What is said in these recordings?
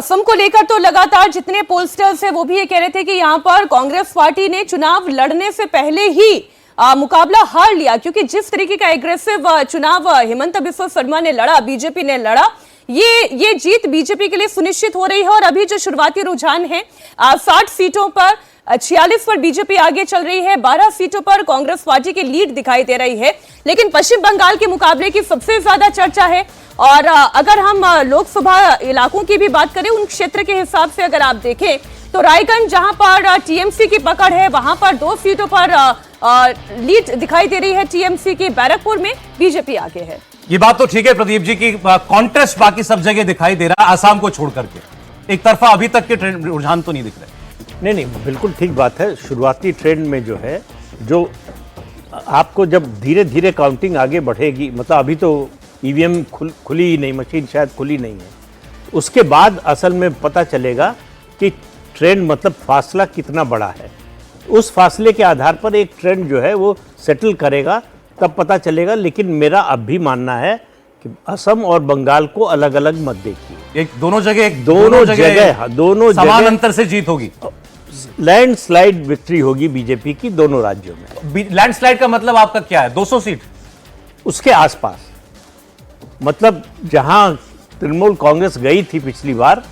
असम को लेकर तो लगातार जितने पोलस्टर्स हैं वो भी ये कह रहे थे कि यहाँ पर कांग्रेस पार्टी ने चुनाव लड़ने से पहले ही मुकाबला हार लिया, क्योंकि जिस तरीके का एग्रेसिव चुनाव हेमंत बिस्वा शर्मा ने लड़ा, बीजेपी ने लड़ा, ये जीत बीजेपी के लिए सुनिश्चित हो रही है। और अभी जो शुरुआती रुझान है 60 सीटों पर 46 पर बीजेपी आगे चल रही है, 12 सीटों पर कांग्रेस पार्टी की लीड दिखाई दे रही है। लेकिन पश्चिम बंगाल के मुकाबले की सबसे ज्यादा चर्चा है। और अगर हम लोकसभा इलाकों की भी बात करें, उन क्षेत्र के हिसाब से अगर आप देखें तो रायगंज जहां पर टीएमसी की पकड़ है, वहां पर 2 सीटों पर लीड दिखाई दे रही है टीएमसी की। बैरकपुर में बीजेपी आगे है। ये बात तो ठीक है प्रदीप जी की कॉन्ट्रास्ट बाकी सब जगह दिखाई दे रहा है, आसाम को छोड़ करके एक तरफा अभी तक के ट्रेंड रुझान तो नहीं दिख रहे। नहीं, बिल्कुल ठीक बात है। शुरुआती ट्रेंड में जो है, जो आपको जब धीरे धीरे काउंटिंग आगे बढ़ेगी, मतलब अभी तो ईवीएम खुली ही नहीं, मशीन शायद खुली नहीं है, उसके बाद असल में पता चलेगा कि ट्रेंड मतलब फासला कितना बड़ा है। उस फासले के आधार पर एक ट्रेंड जो है वो सेटल करेगा, तब पता चलेगा। लेकिन मेरा अब भी मानना है कि असम और बंगाल को अलग अलग मत देखिए, दोनों जगह समान अंतर से जीत होगी। लैंडस्लाइड विक्ट्री होगी बीजेपी की दोनों राज्यों में। लैंडस्लाइड का मतलब आपका क्या है? 200 सीट उसके आसपास, मतलब जहां तृणमूल कांग्रेस गई थी पिछली बार,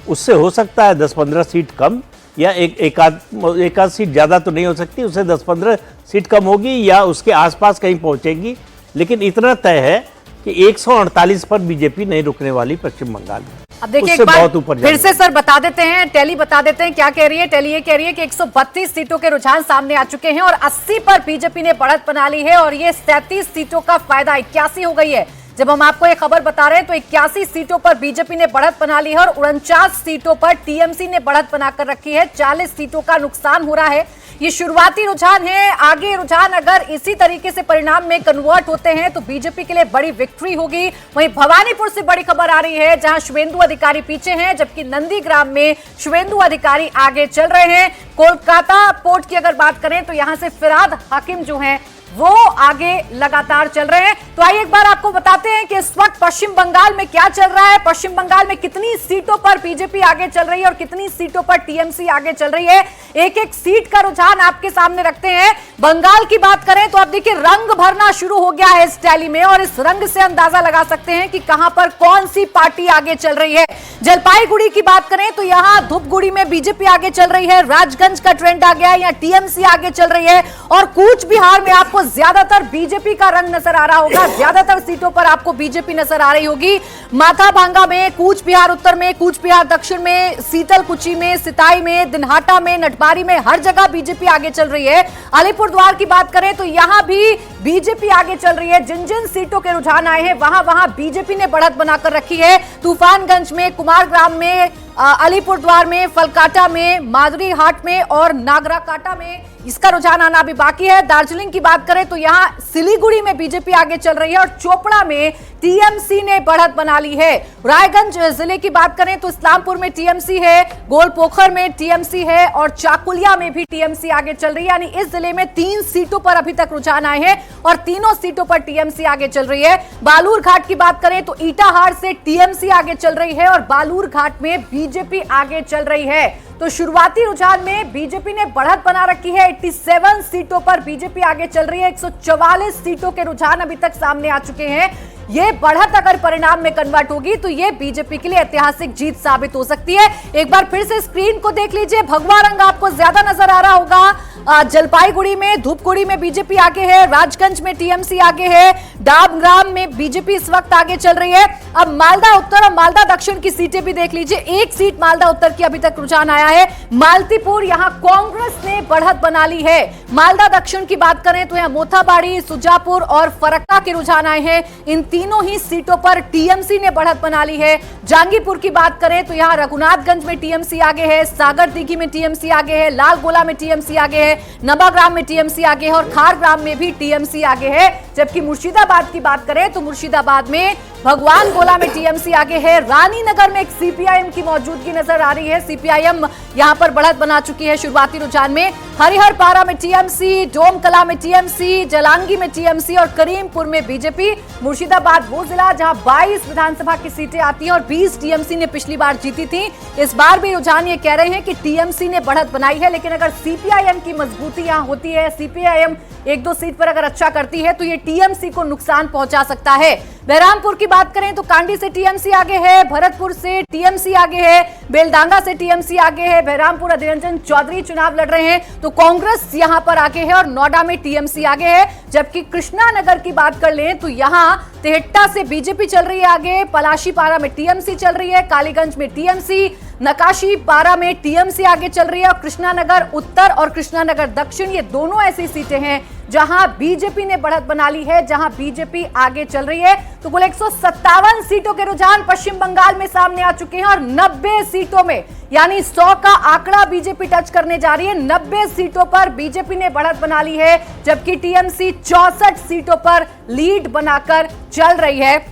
उससे हो सकता है 10-15 सीट कम, या एक आध सीट ज्यादा तो नहीं हो सकती, उससे 10-15 सीट कम होगी या उसके आसपास कहीं पहुंचेगी। लेकिन इतना तय है कि 148 पर बीजेपी नहीं रुकने वाली पश्चिम बंगाल में। अब देखिए एक बार फिर से सर बता देते हैं, टेली बता देते हैं क्या कह रही है। टेली ये कह रही है कि 132 सीटों के रुझान सामने आ चुके हैं और 80 पर बीजेपी ने बढ़त बना ली है और ये 37 सीटों का फायदा 81 हो गई है। जब हम आपको ये खबर बता रहे हैं तो 81 सीटों पर बीजेपी ने बढ़त बना ली है और 49 सीटों पर टीएमसी ने बढ़त बनाकर रखी है। 40 सीटों का नुकसान हो रहा है। ये शुरुआती रुझान है। आगे रुझान अगर इसी तरीके से परिणाम में कन्वर्ट होते हैं तो बीजेपी के लिए बड़ी विक्ट्री होगी। वहीं भवानीपुर से बड़ी खबर आ रही है, जहां शुभेंदु अधिकारी पीछे हैं, जबकि नंदीग्राम में शुभेंदु अधिकारी आगे चल रहे हैं। कोलकाता पोर्ट की अगर बात करें तो यहां से फिराद हाकिम जो हैं वो आगे लगातार चल रहे हैं। तो आइए एक बार आपको बताते हैं कि इस वक्त पश्चिम बंगाल में क्या चल रहा है, पश्चिम बंगाल में कितनी सीटों पर बीजेपी आगे चल रही है और कितनी सीटों पर टीएमसी आगे चल रही है। एक एक सीट का रुझान आपके सामने रखते हैं। बंगाल की बात करें तो अब देखिए रंग भरना शुरू हो गया है इस टैली में और इस रंग से अंदाजा लगा सकते हैं कि कहां पर कौन सी पार्टी आगे चल रही है। जलपाईगुड़ी की बात करें तो यहां धूपगुड़ी में बीजेपी आगे चल रही है। राजगंज का ट्रेंड आ गया है, यहां टीएमसी आगे चल रही है। और कूच बिहार में आपको ज्यादातर बीजेपी का रंग नजर आ रहा होगा, ज्यादातर सीटों पर आपको बीजेपी नजर आ रही होगी। माथाभांगा में, कूच बिहार उत्तर में, कूच बिहार दक्षिण में, सीतलकुची में, सिताई में, दिनहाटा में, नटबारी में, हर जगह बीजेपी आगे चल रही है। अलीपुरद्वार की बात करें तो यहां भी बीजेपी आगे चल रही है। जिन जिन सीटों के रुझान आए हैं वहां वहां बीजेपी ने बढ़त बनाकर रखी है। तूफानगंज में, कुमारग्राम में, अलीपुरद्वार में, फलकाटा में, माधुरी हाट में और नागराकाटा में इसका रुझान आना भी बाकी है। दार्जिलिंग की बात करें तो यहां सिलीगुड़ी में बीजेपी आगे चल रही है और चोपड़ा में टीएमसी ने बढ़त बना ली है। रायगंज जिले की बात करें तो इस्लामपुर में टीएमसी है, गोलपोखर में टीएमसी है और चाकुलिया में भी टीएमसी आगे चल रही है। यानी इस जिले में 3 सीटों पर अभी तक रुझान आए हैं और तीनों सीटों पर टीएमसी आगे चल रही है। बालूर घाट की बात करें तो ईटाहार से टीएमसी आगे चल रही है और बालूर घाट में बीजेपी आगे चल रही है। तो शुरुआती रुझान में बीजेपी ने बढ़त बना रखी है। 87 सीटों पर बीजेपी आगे चल रही है। 144 सीटों के रुझान अभी तक सामने आ चुके हैं। ये बढ़त अगर परिणाम में कन्वर्ट होगी तो ये बीजेपी के लिए ऐतिहासिक जीत साबित हो सकती है। एक बार फिर से स्क्रीन को देख लीजिए, भगवा रंग आपको ज्यादा नजर आ रहा होगा। जलपाईगुड़ी में, धूपगुड़ी में बीजेपी आगे है, राजगंज में टीएमसी आगे है, डाबग्राम में बीजेपी इस वक्त आगे चल रही है। अब मालदा उत्तर और मालदा दक्षिण की सीटें भी देख लीजिए। एक सीट मालदा उत्तर की अभी तक रुझान आया है, मालतीपुर, यहां कांग्रेस ने बढ़त बना ली है। मालदा दक्षिण की बात करें तो यहां मोथाबाड़ी, सुजापुर और फरक्का के रुझान आए हैं। इन तीनों ही सीटों पर टीएमसी ने बढ़त बना ली है। जांगीपुर की बात करें तो यहां रघुनाथगंज में टीएमसी आगे है, सागर दिघी में टीएमसी आगे है, लाल गोला में टीएमसी आगे है, नवाग्राम में टीएमसी आगे है और खारग्राम में भी टीएमसी आगे है। जबकि मुर्शिदाबाद की बात करें तो मुर्शिदाबाद में भगवान गोला में टीएमसी आगे है। रानीनगर में एक सीपीआईएम की मौजूदगी नजर आ रही है। सीपीआईएम यहां पर बढ़त बना चुकी है शुरुआती रुझान में। हरिहरपारा में टीएमसी, डोमकला में टीएमसी, जलांगी में टीएमसी और करीमपुर में बीजेपी। मुर्शिदाबाद वो जिला जहां 22 विधानसभा की सीटें आती हैं और 20 टीएमसी ने पिछली बार जीती थी। इस बार भी रुझान ये कह रहे हैं कि टीएमसी ने बढ़त बनाई है, लेकिन अगर सीपीआईएम की मजबूती यहां होती है, सीपीआईएम 1-2 सीट पर अगर अच्छा करती है तो ये टीएमसी को नुकसान पहुंचा सकता है। बहरामपुर की बात करें तो कांडी से टीएमसी आगे है, भरतपुर से टीएमसी आगे है, बेलडांगा से टीएमसी आगे है। बहरामपुर अधीर रंजन चौधरी चुनाव लड़ रहे हैं तो कांग्रेस यहां पर आगे है और नोएडा में टीएमसी आगे है। जबकि कृष्णानगर की बात कर लें तो यहां तेहट्टा से बीजेपी चल रही है आगे, पलाशीपारा में टीएमसी चल रही है, कालीगंज में टीएमसी, नकाशीपारा में टीएमसी आगे चल रही है और कृष्णानगर उत्तर और कृष्णानगर दक्षिण ये दोनों ऐसी सीटें हैं जहां बीजेपी ने बढ़त बना ली है, जहां बीजेपी आगे चल रही है। तो कुल 157 सीटों के रुझान पश्चिम बंगाल में सामने आ चुके हैं और 90 सीटों में यानी 100 का आंकड़ा बीजेपी टच करने जा रही है। 90 सीटों पर बीजेपी ने बढ़त बना ली है, जबकि टीएमसी 64 सीटों पर लीड बनाकर चल रही है।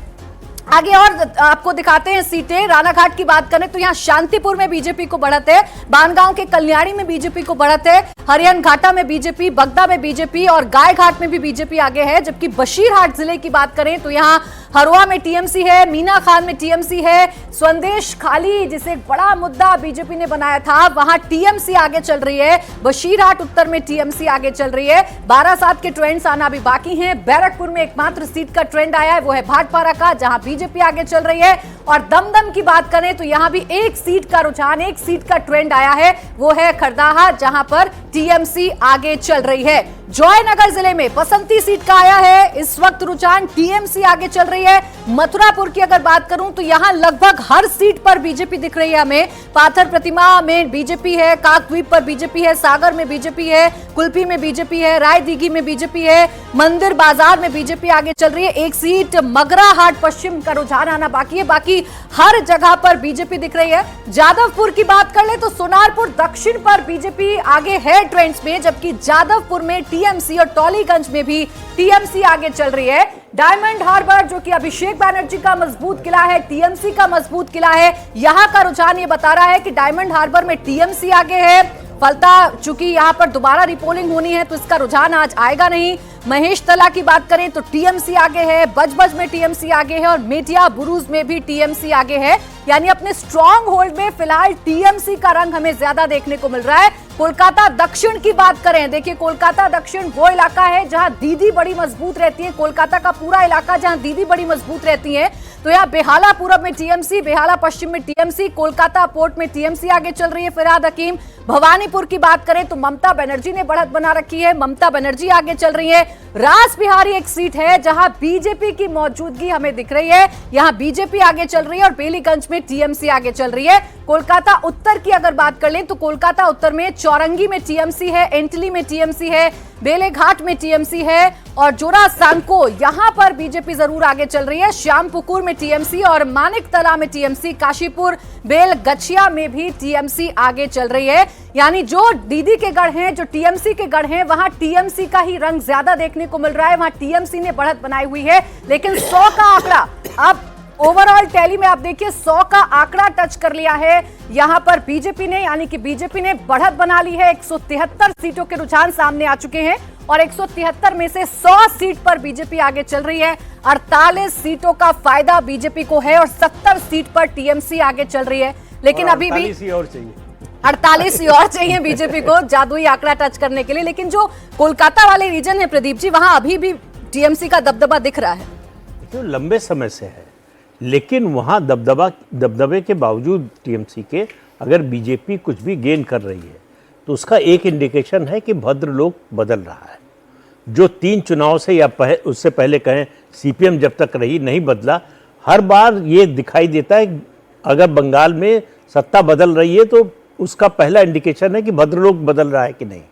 आगे और आपको दिखाते हैं सीटें। रानाघाट की बात करें तो यहां शांतिपुर में बीजेपी को बढ़त है, बानगांव के कल्याणी में बीजेपी को बढ़त है, हरियाणा घाटा में बीजेपी, बगदा में बीजेपी और गायघाट में भी बीजेपी आगे है। जबकि बशीरहाट जिले की बात करें तो यहां हरवा में टीएमसी है, मीना खान में टीएमसी है, संदेश खाली जिसे एक बड़ा मुद्दा बीजेपी ने बनाया था वहां टीएमसी आगे चल रही है। बशीरहाट उत्तर में टीएमसी आगे चल रही है। 12/7 के ट्रेंड्स आना भी बाकी हैं। बैरकपुर में एकमात्र सीट का ट्रेंड आया है, वो है भाटपारा का, जहां बीजेपी आगे चल रही है। और दमदम की बात करें तो यहां भी एक सीट का रुझान, एक सीट का ट्रेंड आया है, वो है खरदाहा, जहां पर टीएमसी आगे चल रही है। जयनगर जिले में बसंती सीट का आया है इस वक्त रुझान, टीएमसी आगे चल रही है। मथुरापुर की अगर बात करूं तो यहां लगभग हर सीट पर बीजेपी दिख रही है हमें। पाथर प्रतिमा में बीजेपी है, काकद्वीप पर बीजेपी है, सागर में बीजेपी है, कुल्पी में बीजेपी है, रायदीगी में बीजेपी है, मंदिर बाजार में बीजेपी आगे चल रही है। एक सीट मगराहाट पश्चिम का रुझान आना बाकी है, बाकी हर जगह पर बीजेपी दिख रही है। जादवपुर की बात कर ले तो सोनारपुर दक्षिण पर बीजेपी आगे है ट्रेंड्स में, जबकि जादवपुर में टीएमसी और टॉलीगंज में भी टीएमसी आगे चल रही है। डायमंड हार्बर जो कि अभिषेक बैनर्जी का मजबूत किला है, टीएमसी का मजबूत किला है, यहां का रुझान ये बता रहा है कि डायमंड हार्बर में टीएमसी आगे है। फलता चूंकि यहां पर दोबारा रिपोलिंग होनी है तो इसका रुझान आज आएगा नहीं। महेश तला की बात करें तो टीएमसी आगे है, बजबज में टीएमसी आगे है और मेटिया बुरूज में भी टीएमसी आगे है। यानी अपने स्ट्रॉन्ग होल्ड में फिलहाल टीएमसी का रंग हमें ज्यादा देखने को मिल रहा है। कोलकाता दक्षिण की बात करें, देखिए कोलकाता दक्षिण वो इलाका है जहां दीदी बड़ी मजबूत रहती है, कोलकाता का पूरा इलाका जहां दीदी बड़ी मजबूत रहती है। तो यहाँ बेहाला पूरब में टीएमसी, बेहाला पश्चिम में टीएमसी, कोलकाता पोर्ट में टीएमसी आगे चल रही है फिरहाद हकीम। भवानीपुर की बात करें तो ममता बनर्जी ने बढ़त बना रखी है, ममता बनर्जी आगे चल रही है। रासबिहारी एक सीट है जहां बीजेपी की मौजूदगी हमें दिख रही है, यहां बीजेपी आगे चल रही है और बेलीगंज में टीएमसी आगे चल रही है। कोलकाता उत्तर की अगर बात कर लें तो कोलकाता उत्तर में चौरंगी में टीएमसी है, एंटली में टीएमसी है, बेलेघाट में टीएमसी है और जोरा सांको यहां पर बीजेपी जरूर आगे चल रही है। श्यामपुकुर में टीएमसी और मानिक तला में टीएमसी, काशीपुर बेल गछिया में भी टीएमसी आगे चल रही है। यानी जो दीदी के गढ़ हैं, जो टीएमसी के गढ़ हैं, वहां टीएमसी का ही रंग ज्यादा देखने को मिल रहा है, वहां टीएमसी ने बढ़त बनाई हुई है। लेकिन 100 का आंकड़ा अब ओवरऑल टैली में आप देखिए 100 का आंकड़ा टच कर लिया है यहां पर बीजेपी ने, यानी कि बीजेपी ने बढ़त बना ली है। 173 सीटों के रुझान सामने आ चुके हैं और 173 में से 100 सीट पर बीजेपी आगे चल रही है। 48 सीटों का फायदा बीजेपी को है और 70 सीट पर टीएमसी आगे चल रही है। लेकिन अभी भी 48 और चाहिए बीजेपी को जादुई आंकड़ा टच करने के लिए। लेकिन जो कोलकाता वाले रीजन है प्रदीप जी, वहां अभी भी टीएमसी का दबदबा दिख रहा है, जो लंबे समय से है। लेकिन वहाँ दबदबे के बावजूद टीएमसी के अगर बीजेपी कुछ भी गेन कर रही है तो उसका एक इंडिकेशन है कि भद्र लोक बदल रहा है। जो 3 चुनाव से या उससे पहले कहें सीपीएम जब तक रही नहीं बदला, हर बार ये दिखाई देता है अगर बंगाल में सत्ता बदल रही है तो उसका पहला इंडिकेशन है कि भद्र लोक बदल रहा है कि नहीं।